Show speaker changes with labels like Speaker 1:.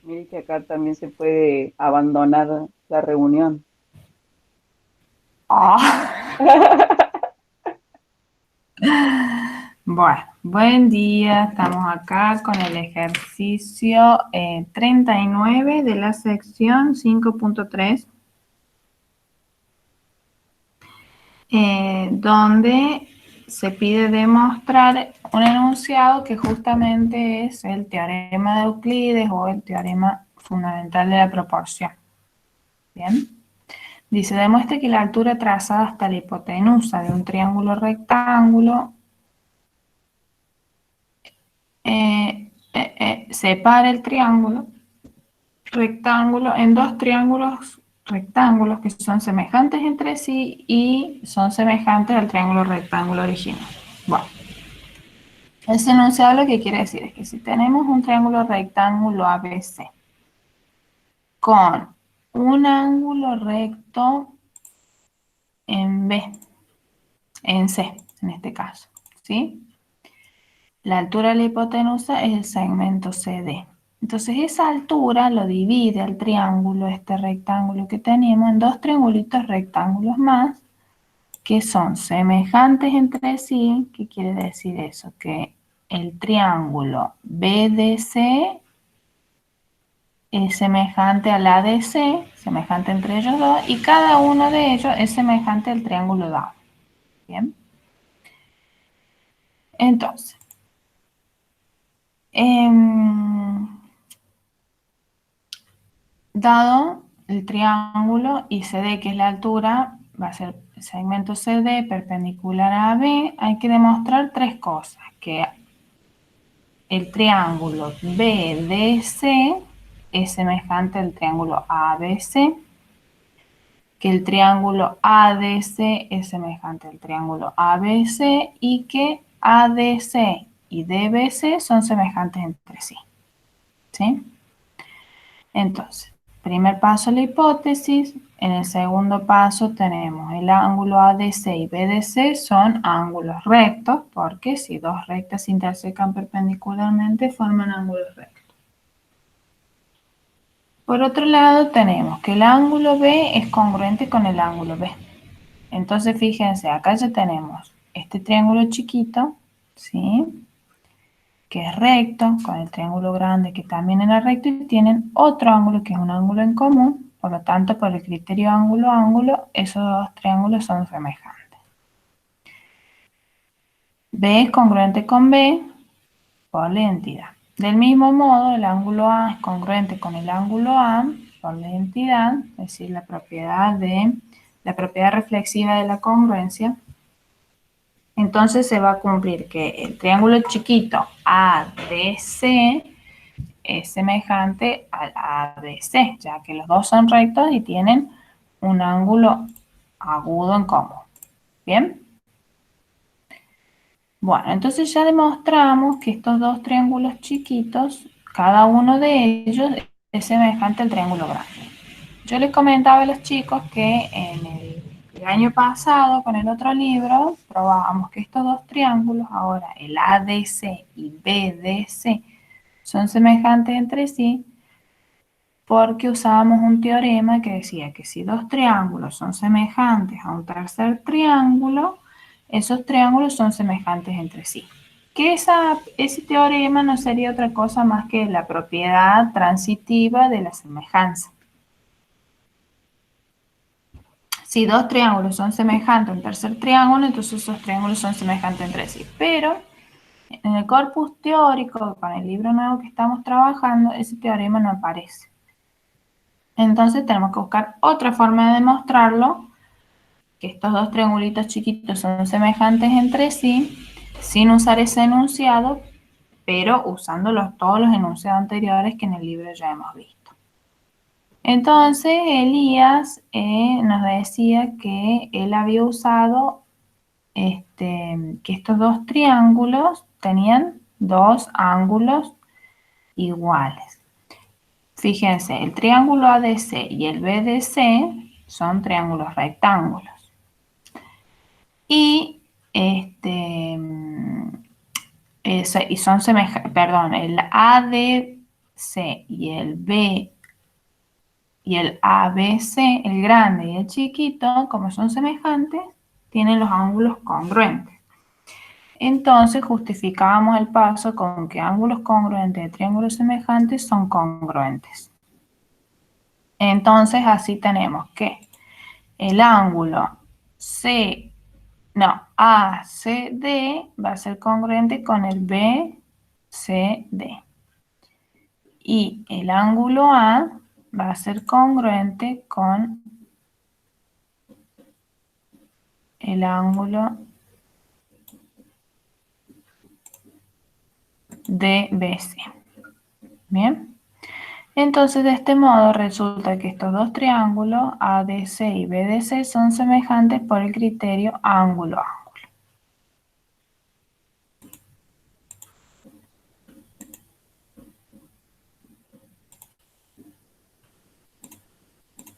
Speaker 1: Mire que acá también se puede abandonar la reunión.
Speaker 2: Ah, bueno, buen día. Estamos acá con el ejercicio 39 de la sección 5.3, donde se pide demostrar un enunciado que justamente es el teorema de Euclides o el teorema fundamental de la proporción. Bien. Dice, demuestre que la altura trazada hasta la hipotenusa de un triángulo rectángulo separa el triángulo rectángulo en dos rectángulos que son semejantes entre sí y son semejantes al triángulo rectángulo original. Bueno, ese enunciado lo que quiere decir es que si tenemos un triángulo rectángulo ABC con un ángulo recto en B, en C, en este caso, ¿sí? La altura de la hipotenusa es el segmento CD. Entonces esa altura lo divide al triángulo, este rectángulo que tenemos, en dos triangulitos rectángulos más que son semejantes entre sí. ¿Qué quiere decir eso? Que el triángulo BDC es semejante al ADC, semejante entre ellos dos, y cada uno de ellos es semejante al triángulo dado. Bien. Entonces, dado el triángulo y CD, que es la altura, va a ser el segmento CD perpendicular a B, hay que demostrar tres cosas: que el triángulo BDC es semejante al triángulo ABC, que el triángulo ADC es semejante al triángulo ABC y que ADC y DBC son semejantes entre sí. ¿Sí? Entonces, primer paso la hipótesis. En el segundo paso tenemos el ángulo ADC y BDC son ángulos rectos, porque si dos rectas se intersecan perpendicularmente forman ángulos rectos. Por otro lado tenemos que el ángulo B es congruente con el ángulo B. Entonces fíjense, acá ya tenemos este triángulo chiquito, ¿sí?, que es recto, con el triángulo grande que también era recto, y tienen otro ángulo que es un ángulo en común. Por lo tanto, por el criterio ángulo-ángulo, esos dos triángulos son semejantes. B es congruente con B por la identidad. Del mismo modo, el ángulo A es congruente con el ángulo A por la identidad, es decir, la propiedad reflexiva de la congruencia. Entonces se va a cumplir que el triángulo chiquito ADC es semejante al ABC, ya que los dos son rectos y tienen un ángulo agudo en común. ¿Bien? Bueno, entonces ya demostramos que estos dos triángulos chiquitos, cada uno de ellos es semejante al triángulo grande. Yo les comentaba a los chicos que en el año pasado, con el otro libro, probábamos que estos dos triángulos, ahora el ADC y BDC, son semejantes entre sí, porque usábamos un teorema que decía que si dos triángulos son semejantes a un tercer triángulo, esos triángulos son semejantes entre sí. Que ese teorema no sería otra cosa más que la propiedad transitiva de la semejanza. Si dos triángulos son semejantes a un tercer triángulo, entonces esos triángulos son semejantes entre sí. Pero en el corpus teórico, con el libro nuevo que estamos trabajando, ese teorema no aparece. Entonces tenemos que buscar otra forma de demostrarlo, que estos dos triangulitos chiquitos son semejantes entre sí, sin usar ese enunciado, pero usando todos los enunciados anteriores que en el libro ya hemos visto. Entonces Elías nos decía que él había usado que estos dos triángulos tenían dos ángulos iguales. Fíjense, el triángulo ADC y el BDC son triángulos rectángulos. Y y son semejantes, perdón, el AD, C y el B y el ABC, el grande y el chiquito, como son semejantes, tienen los ángulos congruentes. Entonces justificamos el paso con que ángulos congruentes de triángulos semejantes son congruentes. Entonces así tenemos que el ángulo ACD va a ser congruente con el BCD. Y el ángulo A va a ser congruente con el ángulo DBC. Bien. Entonces, de este modo, resulta que estos dos triángulos, ADC y BDC, son semejantes por el criterio ángulo A.